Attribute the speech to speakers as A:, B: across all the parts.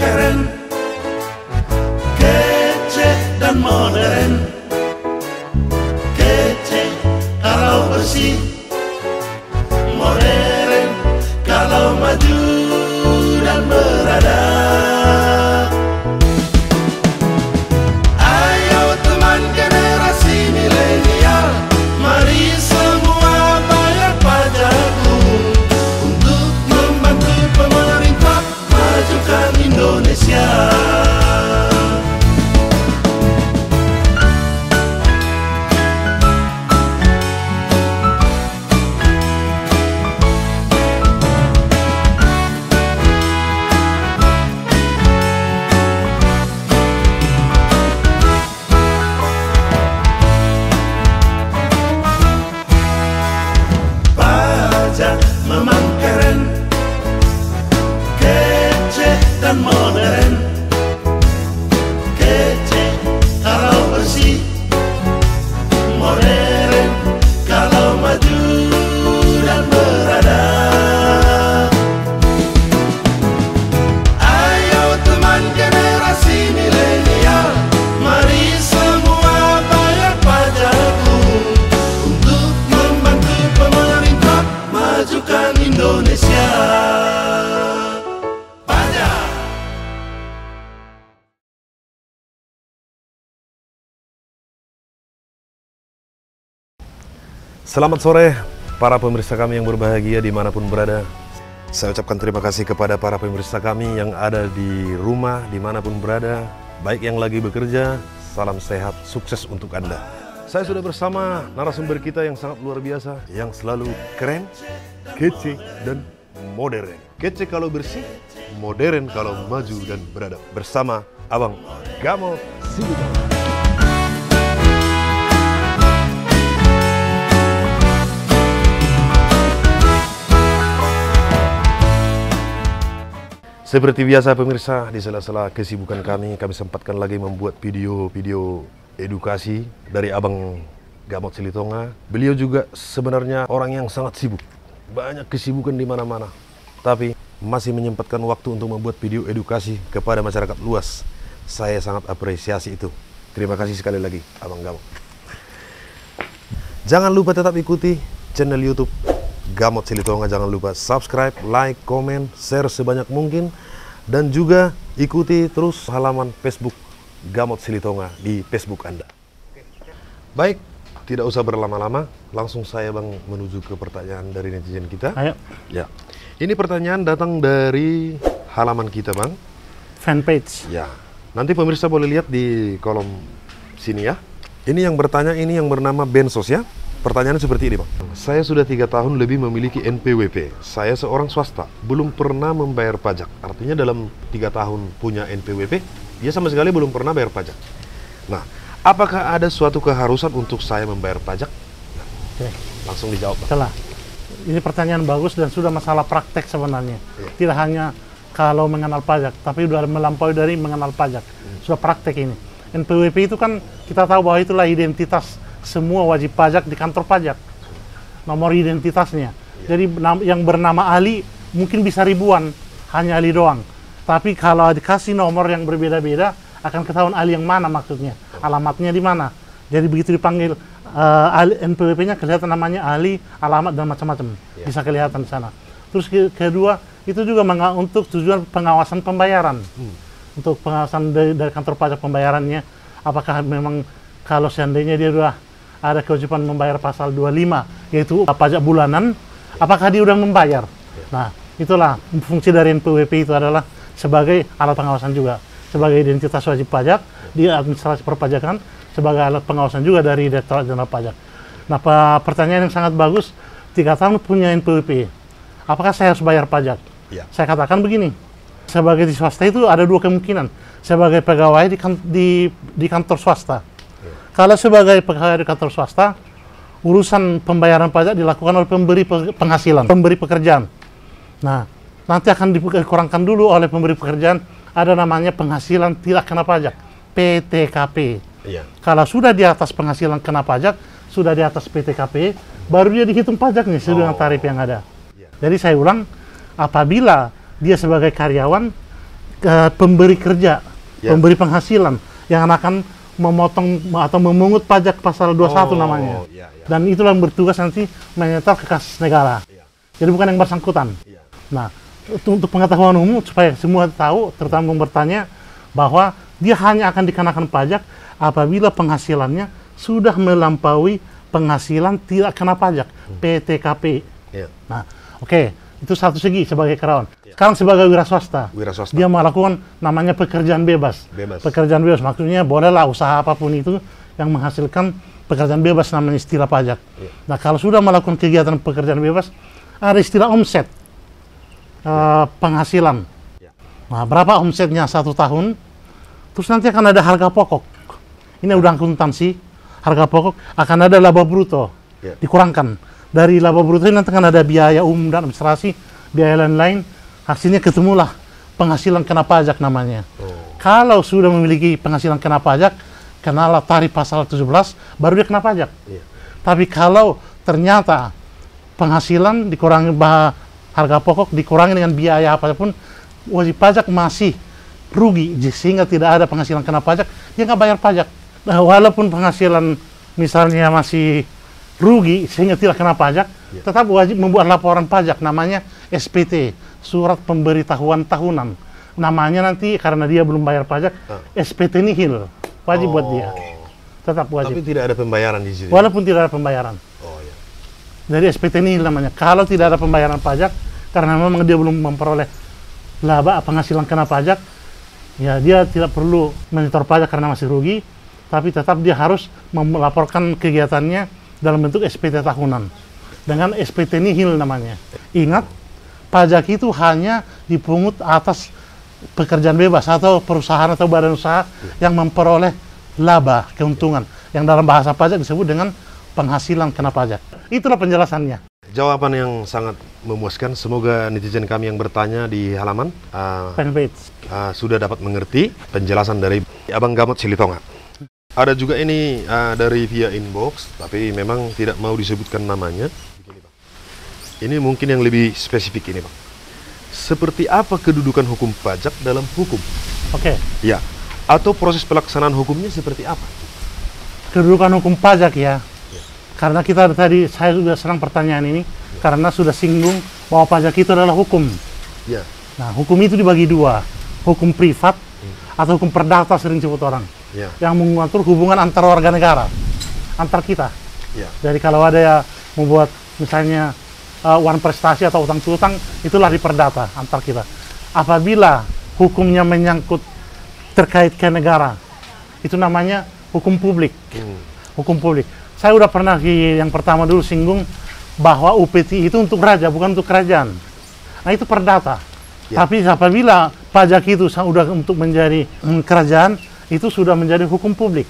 A: keren, kece dan modern. Kece kalau bersih, modern kalau maju dan beradab. Ayo teman generasi milenial, mari semua bayar pajakku untuk membantu pemerintah majukan Indonesia. Memang keren, kece dan modern. Kece kalau bersih, modern kalau maju dan beradab. Ayo teman generasi milenial, mari semua bayar pajakku untuk membantu pemerintah majukan Indonesia. Pajak.
B: Selamat sore para pemirsa kami yang berbahagia dimanapun berada. Saya ucapkan terima kasih kepada para pemirsa kami yang ada di rumah dimanapun berada, baik yang lagi bekerja. Salam sehat, sukses untuk Anda. Saya sudah bersama narasumber kita yang sangat luar biasa, yang selalu keren, kece, dan modern. Kece kalau bersih, modern kalau maju dan beradab. Bersama Abang Gamot Silitongga. Seperti biasa pemirsa, di sela-sela kesibukan kami sempatkan lagi membuat video-video edukasi dari Abang Gamot Silitongga. Beliau juga sebenarnya orang yang sangat sibuk, banyak kesibukan di mana-mana, tapi masih menyempatkan waktu untuk membuat video edukasi kepada masyarakat luas. Saya sangat apresiasi itu. Terima kasih sekali lagi Abang Gamot. Jangan lupa tetap ikuti channel YouTube Gamot Silitongga. Jangan lupa subscribe, like, komen, share sebanyak mungkin, dan juga ikuti terus halaman Facebook Gamot Silitongga di Facebook Anda. Baik, tidak usah berlama-lama, langsung saya Bang menuju ke pertanyaan dari netizen kita.
C: Ayo.
B: Ya, ini pertanyaan datang dari halaman kita Bang,
C: fanpage.
B: ya. Nanti pemirsa boleh lihat di kolom sini ya. Ini yang bertanya, ini yang bernama Bensos ya. Pertanyaannya seperti ini Bang. Saya sudah 3 tahun lebih memiliki NPWP. Saya seorang swasta, belum pernah membayar pajak. Artinya dalam 3 tahun punya NPWP, dia sama sekali belum pernah bayar pajak. Nah, apakah ada suatu keharusan untuk saya membayar pajak? Nah,
C: Oke.
B: langsung dijawab Bang.
C: Salah. Ini pertanyaan bagus dan sudah masalah praktek sebenarnya.
B: Iya.
C: Tidak hanya kalau mengenal pajak, tapi sudah melampaui dari mengenal pajak. Sudah praktek ini. NPWP itu kan kita tahu bahwa itulah identitas semua wajib pajak di kantor pajak. Nomor identitasnya. Jadi yang bernama Ali mungkin bisa ribuan, hanya Ali doang. Tapi kalau dikasih nomor yang berbeda-beda, akan ketahuan Ali yang mana maksudnya. Alamatnya di mana. Jadi begitu dipanggil NPWP-nya kelihatan namanya Ali, alamat dan macam-macam. Bisa kelihatan di sana. Terus kedua, itu juga untuk tujuan pengawasan pembayaran. Untuk pengawasan dari kantor pajak pembayarannya, apakah memang kalau seandainya dia sudah ada kewajiban membayar pasal 25, yaitu pajak bulanan, apakah dia sudah membayar? Nah, itulah fungsi dari NPWP itu adalah sebagai alat pengawasan juga. Sebagai identitas wajib pajak, di administrasi perpajakan, sebagai alat pengawasan juga dari Direktorat Jenderal Pajak. Nah, pertanyaan yang sangat bagus, 3 tahun punya NPWP, apakah saya harus bayar pajak?
B: Ya.
C: Saya katakan begini, sebagai di swasta itu ada 2 kemungkinan. Sebagai pegawai di kantor swasta. Kalau sebagai pegawai di kantor swasta, urusan pembayaran pajak dilakukan oleh pemberi penghasilan, pemberi pekerjaan. Nah, nanti akan dikurangkan dulu oleh pemberi pekerjaan, ada namanya penghasilan tidak kena pajak, PTKP.
B: Iya.
C: Kalau sudah di atas penghasilan kena pajak, sudah di atas PTKP, baru dia dihitung pajaknya sesuai dengan tarif yang ada. Jadi saya ulang, apabila dia sebagai karyawan, pemberi kerja,
B: Ya.
C: pemberi penghasilan yang akan memotong atau memungut pajak pasal 21 namanya.
B: Ya, ya.
C: Dan itulah yang bertugas nanti menyetor ke kas negara.
B: Ya.
C: Jadi bukan yang bersangkutan.
B: Ya.
C: Nah, untuk pengetahuan umum supaya semua tahu, terutama yang bertanya, bahwa dia hanya akan dikenakan pajak apabila penghasilannya sudah melampaui penghasilan tidak kena pajak, PTKP.
B: Ya.
C: Nah, oke, itu satu segi sebagai karyawan. Sekarang sebagai wira swasta,
B: Wira swasta.
C: dia melakukan namanya pekerjaan bebas.
B: Bebas.
C: Pekerjaan bebas maksudnya bolehlah usaha apapun itu yang menghasilkan pekerjaan bebas namanya istilah pajak.
B: Ya.
C: Nah, kalau sudah melakukan kegiatan pekerjaan bebas, ada istilah omset, penghasilan.
B: Ya.
C: Nah, berapa omsetnya 1 tahun? Terus nanti akan ada harga pokok. Ini udah akuntansi. Harga pokok akan ada laba bruto.
B: Ya.
C: Dikurangkan. Dari laba bruto ini nanti akan ada biaya umum dan administrasi, biaya lain-lain. Hasilnya ketemulah penghasilan kena pajak namanya. Kalau sudah memiliki penghasilan kena pajak, kenalah tarif pasal 17, baru dia kena pajak.
B: Ya.
C: Tapi kalau ternyata penghasilan dikurangi harga pokok dikurangi dengan biaya apapun, wajib pajak masih rugi sehingga tidak ada penghasilan kena pajak, dia nggak bayar pajak. Nah, walaupun penghasilan misalnya masih rugi sehingga tidak kena pajak, tetap wajib membuat laporan pajak namanya SPT, Surat Pemberitahuan Tahunan. Namanya nanti karena dia belum bayar pajak, SPT nihil, wajib buat dia. Tetap wajib.
B: Tapi tidak ada pembayaran di situ.
C: Walaupun tidak ada pembayaran.
B: Oh ya.
C: Dari SPT nihil namanya. Kalau tidak ada pembayaran pajak, karena memang dia belum memperoleh laba penghasilan kena pajak, ya dia tidak perlu menyetor pajak karena masih rugi, tapi tetap dia harus melaporkan kegiatannya dalam bentuk SPT tahunan dengan SPT nihil namanya. Ingat, pajak itu hanya dipungut atas pekerjaan bebas atau perusahaan atau badan usaha yang memperoleh laba, keuntungan, yang dalam bahasa pajak disebut dengan penghasilan kena pajak. Itulah penjelasannya.
B: Jawaban yang sangat memuaskan. Semoga netizen kami yang bertanya di halaman
C: Fanpage.
B: sudah dapat mengerti penjelasan dari Abang Gamot Silitonga. Ada juga ini dari via inbox, tapi memang tidak mau disebutkan namanya. Begini, Bang. Ini mungkin yang lebih spesifik ini, Bang. Seperti apa kedudukan hukum pajak dalam hukum?
C: Oke.
B: Ya. Atau proses pelaksanaan hukumnya seperti apa?
C: Kedudukan hukum pajak ya. Karena kita tadi, saya sudah serang pertanyaan ini, karena sudah singgung bahwa pajak itu adalah hukum.
B: Ya.
C: Nah, hukum itu dibagi dua. Hukum privat atau hukum perdata sering disebut orang.
B: Ya.
C: Yang mengatur hubungan antar warga negara, antar kita.
B: Ya.
C: Jadi kalau ada yang membuat misalnya uang prestasi atau utang piutang, itulah di perdata antar kita. Apabila hukumnya menyangkut terkait ke negara, itu namanya hukum publik. Hukum publik. Saya udah pernah yang pertama dulu singgung bahwa UPT itu untuk raja, bukan untuk kerajaan. Nah, itu perdata.
B: Ya.
C: Tapi apabila pajak itu sudah untuk menjadi kerajaan, itu sudah menjadi hukum publik.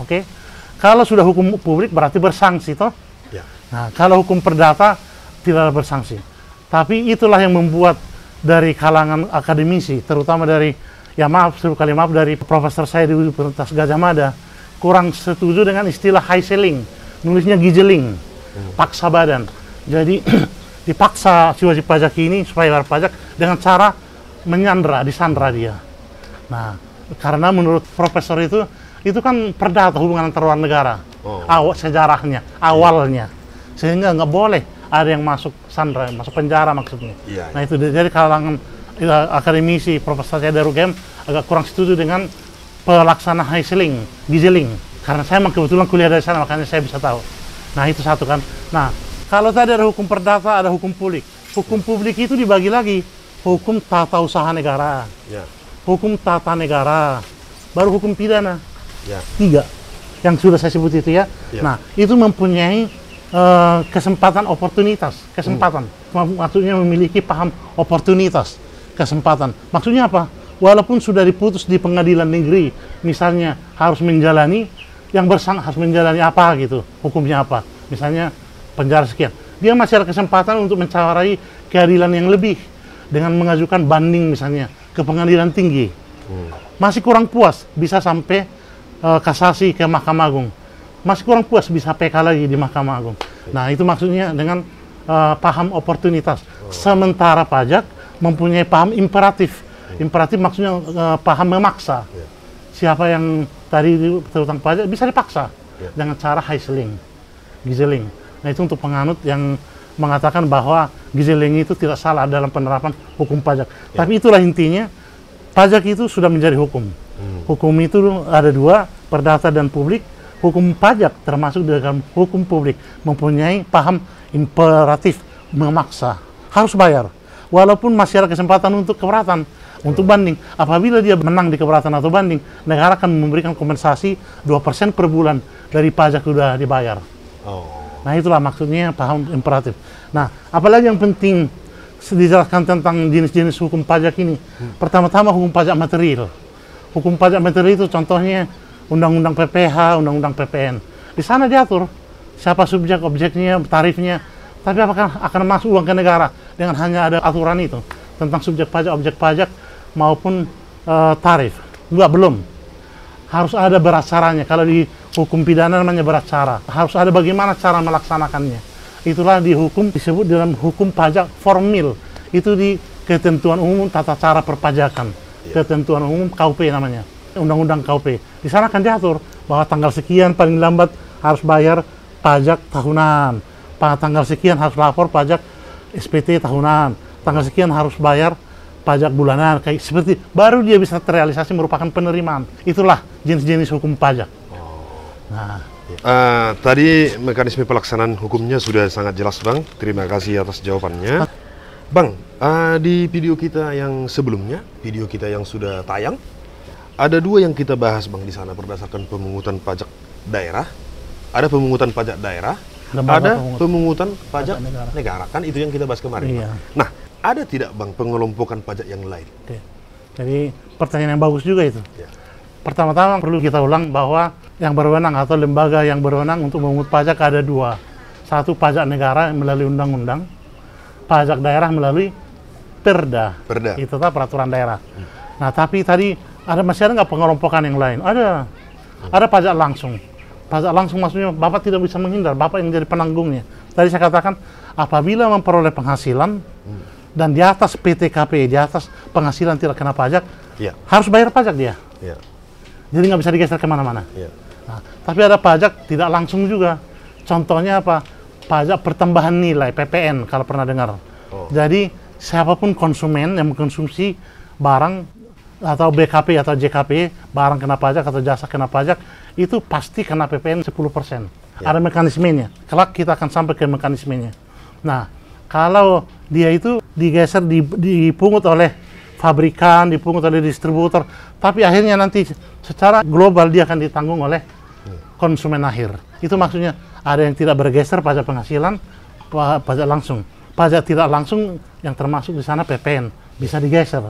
C: Oke? Kalau sudah hukum publik berarti bersanksi, toh?
B: Ya.
C: Nah, kalau hukum perdata tidak bersanksi. Tapi itulah yang membuat dari kalangan akademisi, terutama dari, ya maaf, seru kali maaf, dari profesor saya di Universitas Gajah Mada, kurang setuju dengan istilah high selling, nulisnya gijeling, paksa badan. Jadi dipaksa si wajib pajak ini supaya bayar pajak dengan cara menyandra, disandra dia. Nah, karena menurut profesor itu kan perdata hubungan antar warga negara, sejarahnya, awalnya, sehingga nggak boleh ada yang masuk sandra, masuk penjara maksudnya.
B: Ya,
C: Nah, itu dari kalangan akademisi, profesor saya dari UGM agak kurang setuju dengan pelaksana high selling, gijeling. Karena saya memang kebetulan kuliah dari sana, makanya saya bisa tahu. Nah, itu satu kan. Nah, kalau tadi ada hukum perdata, ada hukum publik. Hukum publik itu dibagi lagi. Hukum tata usaha negara,
B: Ya.
C: hukum tata negara, baru hukum pidana.
B: Ya.
C: 3 yang sudah saya sebut itu ya.
B: Ya.
C: Nah, itu mempunyai kesempatan oportunitas, kesempatan. Maksudnya memiliki paham oportunitas, kesempatan. Maksudnya apa? Walaupun sudah diputus di pengadilan negeri, misalnya harus menjalani harus menjalani apa gitu, hukumnya apa, misalnya penjara sekian, dia masih ada kesempatan untuk mencari keadilan yang lebih dengan mengajukan banding misalnya ke pengadilan tinggi. Masih kurang puas, bisa sampai kasasi ke Mahkamah Agung. Masih kurang puas, bisa PK lagi di Mahkamah Agung. Nah, itu maksudnya dengan paham oportunitas. Sementara pajak mempunyai paham imperatif. Imperatif maksudnya paham memaksa. Siapa yang tadi terutang pajak bisa dipaksa dengan cara giseling. Nah itu untuk penganut yang mengatakan bahwa giseling itu tidak salah dalam penerapan hukum pajak. Tapi itulah intinya, pajak itu sudah menjadi hukum. Hukum itu ada dua, perdata dan publik. Hukum pajak termasuk dalam hukum publik mempunyai paham imperatif memaksa, harus bayar. Walaupun masih ada kesempatan untuk keberatan, untuk banding. Apabila dia menang di keberatan atau banding, negara akan memberikan kompensasi 2% per bulan dari pajak sudah dibayar. Nah itulah maksudnya paham imperatif. Nah apalagi yang penting dijelaskan tentang jenis-jenis hukum pajak ini. Pertama-tama hukum pajak material. Hukum pajak material itu contohnya Undang-Undang PPH, Undang-Undang PPN. Di sana diatur siapa subjek, objeknya, tarifnya. Tapi apakah akan masuk uang ke negara dengan hanya ada aturan itu tentang subjek pajak, objek pajak maupun tarif? Enggak, belum. Harus ada berat caranya. Kalau di hukum pidana namanya berat cara. Harus ada bagaimana cara melaksanakannya. Itulah di hukum disebut dalam hukum pajak formil. Itu di ketentuan umum tata cara perpajakan. Ketentuan umum KUP namanya. Undang-Undang KUP. Di sana akan diatur bahwa tanggal sekian paling lambat harus bayar pajak tahunan. Tanggal sekian harus lapor pajak SPT tahunan. Tanggal sekian harus bayar pajak bulanan. Kayak seperti baru dia bisa terrealisasi merupakan penerimaan. Itulah jenis-jenis hukum pajak. Nah,
B: tadi mekanisme pelaksanaan hukumnya sudah sangat jelas, Bang. Terima kasih atas jawabannya. Bang, di video kita yang sebelumnya, video kita yang sudah tayang, ada dua yang kita bahas, Bang, di sana berdasarkan pemungutan pajak daerah. Ada pemungutan pajak daerah, ada pemungutan pajak negara. Kan itu yang kita bahas kemarin.
C: Iya.
B: Nah, ada tidak, Bang, pengelompokan pajak yang lain?
C: Oke. Jadi pertanyaan yang bagus juga itu.
B: Ya.
C: Pertama-tama perlu kita ulang bahwa yang berwenang atau lembaga yang berwenang untuk memungut pajak ada dua. Satu pajak negara melalui undang-undang, pajak daerah melalui perda. Itu peraturan daerah. Nah tapi tadi masih ada nggak pengelompokan yang lain? Ada. Ada pajak langsung. Pajak langsung maksudnya Bapak tidak bisa menghindar, Bapak yang jadi penanggungnya. Tadi saya katakan apabila memperoleh penghasilan dan di atas PTKP, di atas penghasilan tidak kena pajak, harus bayar pajak dia. Jadi nggak bisa digeser kemana-mana. Nah, tapi ada pajak tidak langsung juga. Contohnya apa? Pajak pertambahan nilai, PPN, kalau pernah dengar. Jadi siapapun konsumen yang mengkonsumsi barang atau BKP atau JKP, barang kena pajak atau jasa kena pajak, itu pasti kena PPN 10%. Ada mekanismenya. Kelak kita akan sampai ke mekanismenya. Nah, kalau dia itu digeser, dipungut oleh fabrikan, dipungut oleh distributor, tapi akhirnya nanti secara global dia akan ditanggung oleh konsumen akhir. Itu maksudnya ada yang tidak bergeser pajak penghasilan, pajak langsung. Pajak tidak langsung yang termasuk di sana PPN, bisa digeser.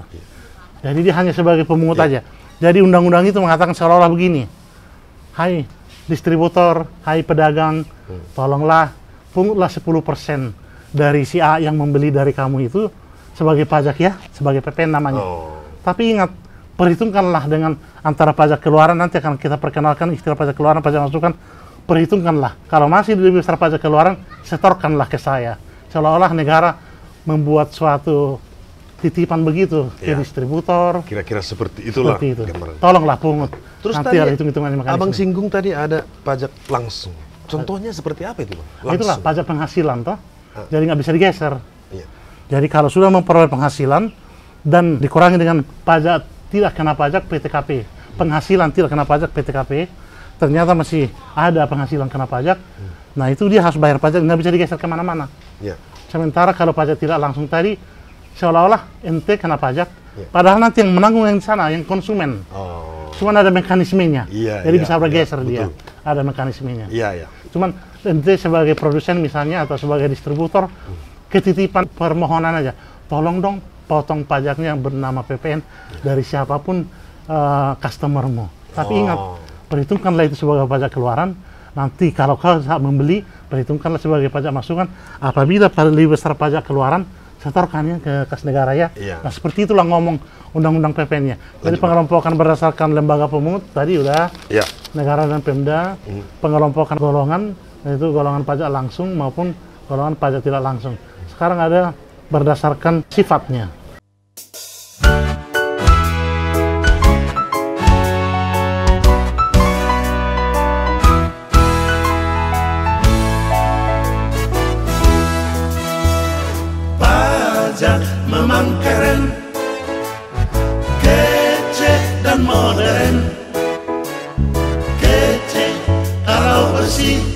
C: Jadi dia hanya sebagai pemungut aja. Jadi undang-undang itu mengatakan seolah-olah begini. Hai distributor, hai pedagang, tolonglah pungutlah 10% dari si A yang membeli dari kamu itu sebagai pajak ya, sebagai PPN namanya. Tapi ingat, perhitungkanlah dengan antara pajak keluaran, nanti akan kita perkenalkan istilah pajak keluaran, pajak masukan. Perhitungkanlah. Kalau masih lebih besar pajak keluaran, setorkanlah ke saya. Seolah-olah negara membuat suatu titipan begitu ke distributor.
B: Kira-kira seperti itulah.
C: Seperti itu. Tolonglah pungut.
B: Terus
C: nanti
B: tadi
C: ada hitung-hitungan mekanisme.
B: Abang singgung tadi ada pajak langsung. Contohnya seperti apa itu, Bang? Langsung.
C: Itulah pajak penghasilan toh. Jadi nggak bisa digeser. Jadi kalau sudah memperoleh penghasilan dan dikurangi dengan pajak tidak kena pajak PTKP, penghasilan tidak kena pajak PTKP, ternyata masih ada penghasilan kena pajak. Nah itu dia harus bayar pajak, nggak bisa digeser kemana-mana. Sementara kalau pajak tidak langsung tadi, seolah-olah ente kena pajak, padahal nanti yang menanggung yang di sana, yang konsumen. Cuman ada mekanismenya, jadi bisa bergeser dia. Ada mekanismenya. Cuman ente sebagai produsen misalnya atau sebagai distributor, ketitipan permohonan aja, tolong dong potong pajaknya yang bernama PPN dari siapapun customermu. Tapi ingat, perhitungkanlah itu sebagai pajak keluaran. Nanti kalau kau membeli, perhitungkanlah sebagai pajak masukan. Apabila lebih besar pajak keluaran, setorkannya ke kas negara ya. Nah seperti itulah ngomong undang-undang PPN-nya. Jadi pengelompokan berdasarkan lembaga pemungut tadi udah negara dan Pemda. Pengelompokan golongan, yaitu golongan pajak langsung maupun golongan pajak tidak langsung. Sekarang ada berdasarkan sifatnya.
A: dan modern, kece kalau bersih